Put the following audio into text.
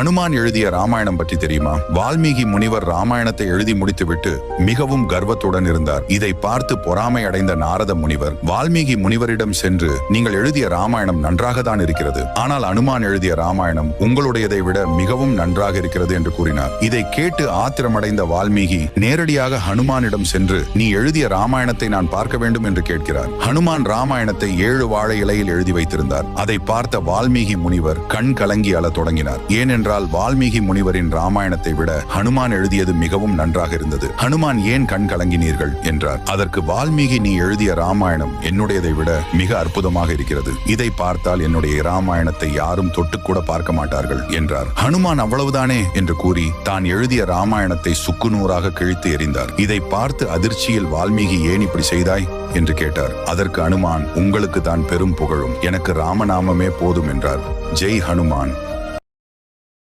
ஹனுமான் எழுதிய ராமாயணம் பற்றி தெரியுமா? வால்மீகி முனிவர் ராமாயணத்தை எழுதி முடித்துவிட்டு மிகவும் கர்வத்துடன் இருந்தார். இதை பார்த்து பொறாமை அடைந்த நாரத முனிவர் வால்மீகி முனிவரிடம் சென்று, நீங்கள் எழுதிய ராமாயணம் நன்றாக தான் இருக்கிறது, ஆனால் ஹனுமான் எழுதிய ராமாயணம் உங்களுடையதை விட மிகவும் நன்றாக இருக்கிறது என்று கூறினார். இதை கேட்டு ஆத்திரமடைந்த வால்மீகி நேரடியாக ஹனுமானிடம் சென்று, நீ எழுதிய ராமாயணத்தை நான் பார்க்க வேண்டும் என்று கேட்கிறார். ஹனுமான் ராமாயணத்தை 7 வாழை இலையில் எழுதி வைத்திருந்தார். அதை பார்த்த வால்மீகி முனிவர் கண் கலங்கி அழத் தொடங்கினார். ஏனென்றால் வால்மீகி முனிவரின் ராமாயணத்தை விட ஹனுமான் எழுதியது மிகவும் நன்றாக இருந்தது. ஹனுமான், ஏன் கண் கலங்கினீர்கள் என்றார். அதற்கு வால்மீகி, நீ எழுதிய ராமாயணம் என்னுடையதை விட மிக அற்புதமாக இருக்கிறது. இதை பார்த்தால் என்னுடைய ராமாயணத்தை யாரும் தொட்டுக்கூட பார்க்க மாட்டார்கள் என்றார். ஹனுமான், அவ்வளவுதானே என்று கூறி தான் எழுதிய ராமாயணத்தை சுக்குநூறாக கிழித்து எறிந்தார். இதை பார்த்து அதிர்ச்சியில் வால்மீகி, ஏன் இப்படி செய்தாய் என்று கேட்டார். அதற்கு ஹனுமான், உங்களுக்கு தான் பெரும் புகழும், எனக்கு ராமநாமமே போதும் என்றார். ஜெய் ஹனுமான்.